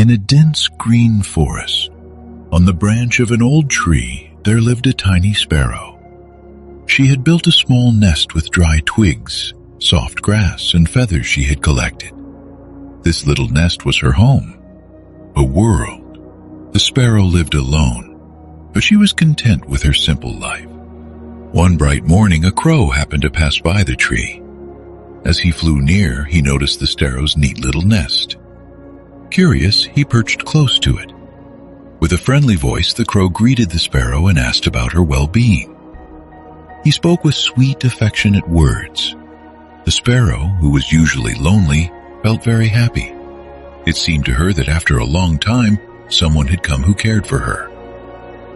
In a dense green forest, on the branch of an old tree, there lived a tiny sparrow. She had built a small nest with dry twigs, soft grass, and feathers she had collected. This little nest was her home, a world. The sparrow lived alone, but she was content with her simple life. One bright morning, a crow happened to pass by the tree. As he flew near, he noticed the sparrow's neat little nest. Curious, he perched close to it. With a friendly voice, the crow greeted the sparrow and asked about her well-being. He spoke with sweet, affectionate words. The sparrow, who was usually lonely, felt very happy. It seemed to her that after a long time, someone had come who cared for her.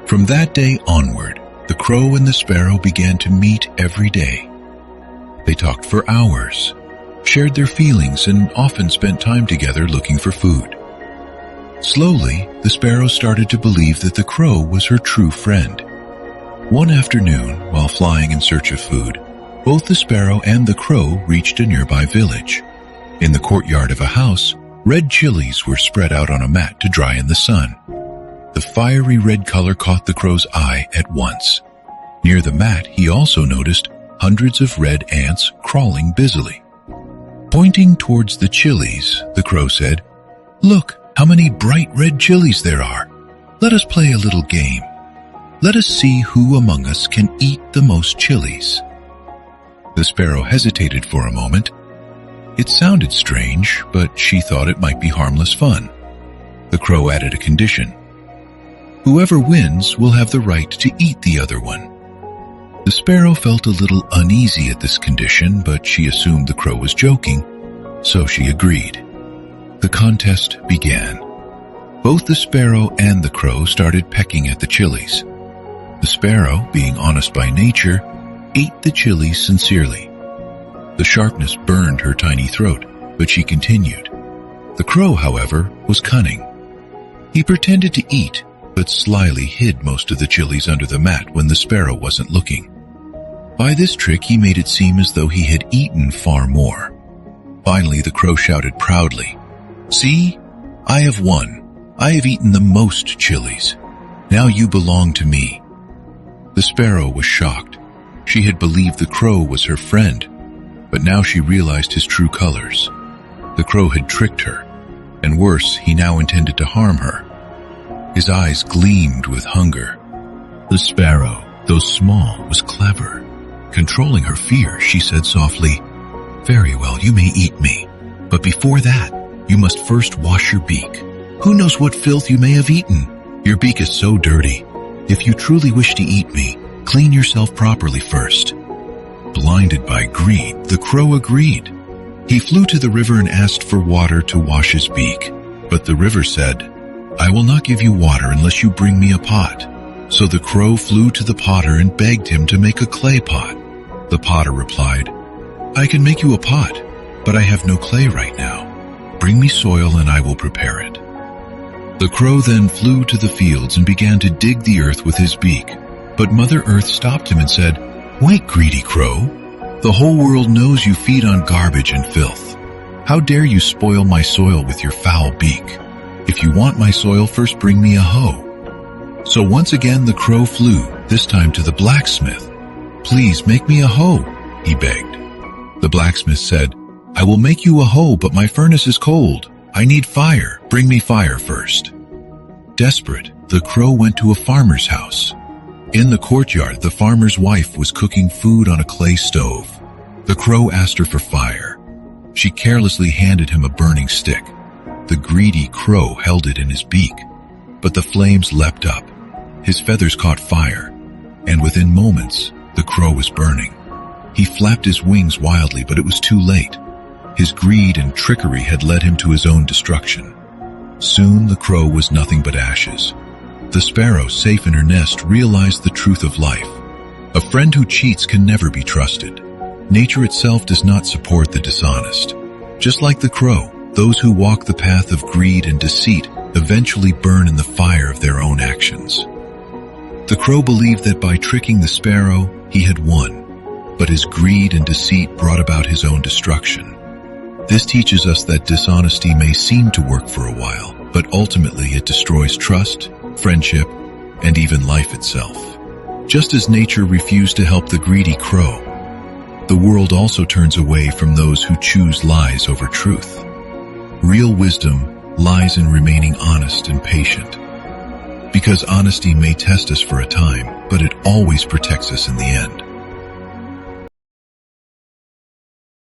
From that day onward, the crow and the sparrow began to meet every day. They talked for hours, shared their feelings, and often spent time together looking for food. Slowly, the sparrow started to believe that the crow was her true friend. One afternoon, while flying in search of food, both the sparrow and the crow reached a nearby village. In the courtyard of a house, red chilies were spread out on a mat to dry in the sun. The fiery red color caught the crow's eye at once. Near the mat, he also noticed hundreds of red ants crawling busily. Pointing towards the chilies, the crow said, "Look, how many bright red chilies there are. Let us play a little game. Let us see who among us can eat the most chilies." The sparrow hesitated for a moment. It sounded strange, but she thought it might be harmless fun. The crow added a condition. Whoever wins will have the right to eat the other one. The sparrow felt a little uneasy at this condition, but she assumed the crow was joking, so she agreed. The contest began. Both the sparrow and the crow started pecking at the chilies. The sparrow, being honest by nature, ate the chilies sincerely. The sharpness burned her tiny throat, but she continued. The crow, however, was cunning. He pretended to eat, but slyly hid most of the chilies under the mat when the sparrow wasn't looking. By this trick, he made it seem as though he had eaten far more. Finally, the crow shouted proudly, "See, I have won. I have eaten the most chilies. Now you belong to me." The sparrow was shocked. She had believed the crow was her friend, but now she realized his true colors. The crow had tricked her, and worse, he now intended to harm her. His eyes gleamed with hunger. The sparrow, though small, was clever. Controlling her fear, she said softly, "Very well, you may eat me, but before that, you must first wash your beak. Who knows what filth you may have eaten? Your beak is so dirty. If you truly wish to eat me, clean yourself properly first." Blinded by greed, the crow agreed. He flew to the river and asked for water to wash his beak, but the river said, "I will not give you water unless you bring me a pot." So the crow flew to the potter and begged him to make a clay pot. The potter replied, "I can make you a pot, but I have no clay right now. Bring me soil and I will prepare it." The crow then flew to the fields and began to dig the earth with his beak. But Mother Earth stopped him and said, "Wait, greedy crow. The whole world knows you feed on garbage and filth. How dare you spoil my soil with your foul beak? If you want my soil, first bring me a hoe." So once again the crow flew, this time to the blacksmith. "Please make me a hoe," he begged. The blacksmith said, "I will make you a hoe, but my furnace is cold. I need fire. Bring me fire first." Desperate, the crow went to a farmer's house. In the courtyard, the farmer's wife was cooking food on a clay stove. The crow asked her for fire. She carelessly handed him a burning stick. The greedy crow held it in his beak, but the flames leapt up. His feathers caught fire, and within moments, the crow was burning. He flapped his wings wildly, but it was too late. His greed and trickery had led him to his own destruction. Soon the crow was nothing but ashes. The sparrow, safe in her nest, realized the truth of life. A friend who cheats can never be trusted. Nature itself does not support the dishonest. Just like the crow, those who walk the path of greed and deceit eventually burn in the fire of their own actions. The crow believed that by tricking the sparrow, he had won, but his greed and deceit brought about his own destruction. This teaches us that dishonesty may seem to work for a while, but ultimately it destroys trust, friendship, and even life itself. Just as nature refused to help the greedy crow, the world also turns away from those who choose lies over truth. Real wisdom lies in remaining honest and patient. Because honesty may test us for a time, but it always protects us in the end.